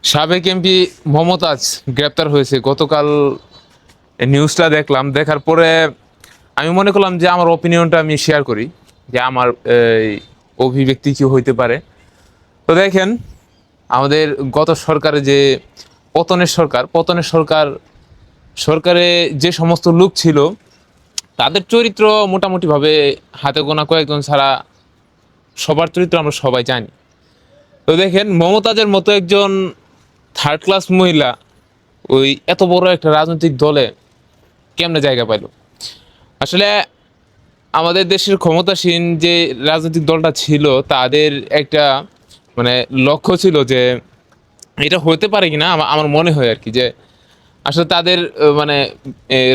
সাবেক এমপি মমতাজ গ্রেপ্তার হয়েছে গতকাল। নিউজটা দেখলাম, দেখার পরে আমি মনে করলাম যে আমার ওপিনিয়নটা আমি শেয়ার করি, যে আমার অভিব্যক্তি কি হইতে পারে। তো দেখেন, আমাদের গত সরকারে যে পতনের সরকার সরকারে যে সমস্ত লোক ছিল, তাদের চরিত্র মোটামুটিভাবে হাতে গোনা কয়েকজন ছাড়া সবার চরিত্র আমরা সবাই জানি। তো দেখেন, মমতাজের মতো একজন থার্ড ক্লাস মহিলা ওই এত বড় একটা রাজনৈতিক দলে কেমনে জায়গা পাইল? আসলে আমাদের দেশের ক্ষমতাসীন যে রাজনৈতিক দলটা ছিল, তাদের একটা মানে লক্ষ্য ছিল যে এটা হতে পারে কিনা। আমার মনে হয় আর কি, যে আসলে তাদের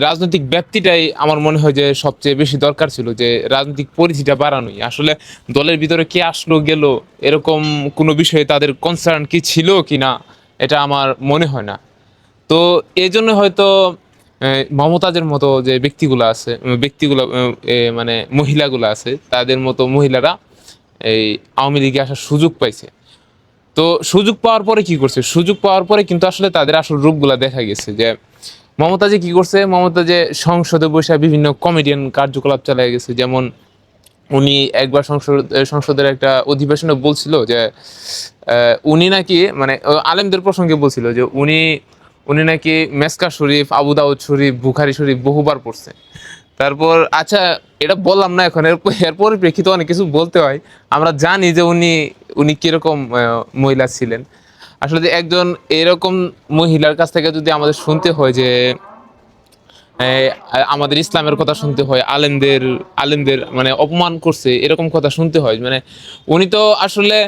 রাজনৈতিক ব্যাপ্তিটাই আমার মনে হয় যে সবচেয়ে বেশি দরকার ছিল, যে রাজনৈতিক পরিধিটা বাড়ানোই। আসলে দলের ভিতরে কে আসলো গেল এরকম কোনো বিষয়ে তাদের কনসার্ন কি ছিল কি না, এটা আমার মনে হয় না। তো এই জন্য হয়তো মমতাজের মতো যে ব্যক্তিগুলো মানে মহিলাগুলো আছে, তাদের মতো মহিলারা এই আওয়ামী লীগে আসার সুযোগ পাইছে। তো সুযোগ পাওয়ার পরে কি করছে? সুযোগ পাওয়ার পরে কিন্তু আসলে তাদের আসল রূপগুলা দেখা গেছে। যে মমতাজে কি করছে, মমতাজে সংসদে বসে বিভিন্ন কমেডিয়ান কার্যকলাপ চালিয়ে গেছে। যেমন উনি একবার সংসদের একটা অধিবেশনে বলছিল যে উনি নাকি আলেমদের প্রসঙ্গে বলছিল যে উনি উনি নাকি মেসকা শরীফ, আবু দাউদ শরীফ, বুখারি শরীফ বহুবার পড়ছে। তারপর আচ্ছা, এটা বললাম না এখন, এর পরিপ্রেক্ষিতে অনেক কিছু বলতে হয়। আমরা জানি যে উনি উনি কিরকম মহিলা ছিলেন। আসলে যে একজন এরকম মহিলার কাছ থেকে যদি আমাদের শুনতে হয় যে আহ, আমাদের ইসলামের কথা শুনতে হয়, আলেমদের আলেমদের অপমান করছে, এরকম কথা শুনতে হয়, উনি তো আসলে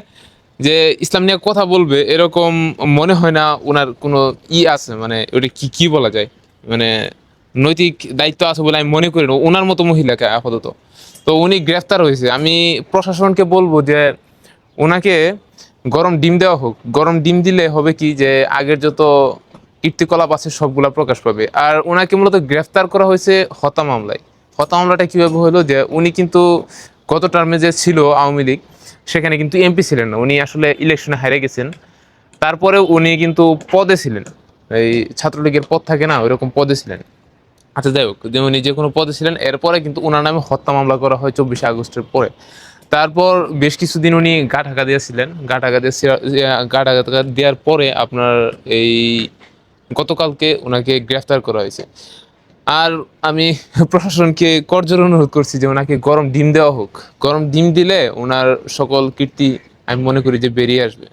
যে ইসলাম নিয়ে কথা বলবে এরকম মনে হয় না ওনার কোনো আছে। ওটা কি কি বলা যায়, মানে নৈতিক দায়িত্ব আছে বলে আমি মনে করি না ওনার মতো মহিলাকে আপাতত। তো উনি গ্রেফতার হয়েছে, আমি প্রশাসনকে বলবো যে ওনাকে গরম ডিম দেওয়া হোক। গরম ডিম দিলে হবে কি, যে আগের যত কীর্তিকলাপ আছে সবগুলা প্রকাশ পাবে। আর ওনাকে মূলত গ্রেফতার করা হয়েছে হত্যা মামলায়। হত্যা মামলাটা কীভাবে হলো, যে উনি কিন্তু গত টার্মে যে ছিল আওয়ামী লীগ, সেখানে কিন্তু এমপি ছিলেন না, উনি আসলে ইলেকশনে হেরে গেছেন। তারপরেও উনি কিন্তু পদে ছিলেন, এই ছাত্রলীগের পদ থাকে না, ওইরকম পদে ছিলেন। আচ্ছা যাই হোক, যে উনি যে কোনো পদে ছিলেন, এরপরে কিন্তু ওনার নামে হত্যা মামলা করা হয় 24 আগস্টের পরে। তারপর বেশ কিছুদিন উনি গা ঢাকা দিয়েছিলেন। গা ঢাকা দেওয়ার পরে আপনার এই গতকালকে ওনাকে গ্রেফতার করা হয়েছে। আর আমি প্রশাসনকে করজোড়ে অনুরোধ করছি যে ওনাকে গরম ডিম দেওয়া হোক। গরম ডিম দিলে ওনার সকল কীর্তি আমি মনে করি যে বেরিয়ে আসবে।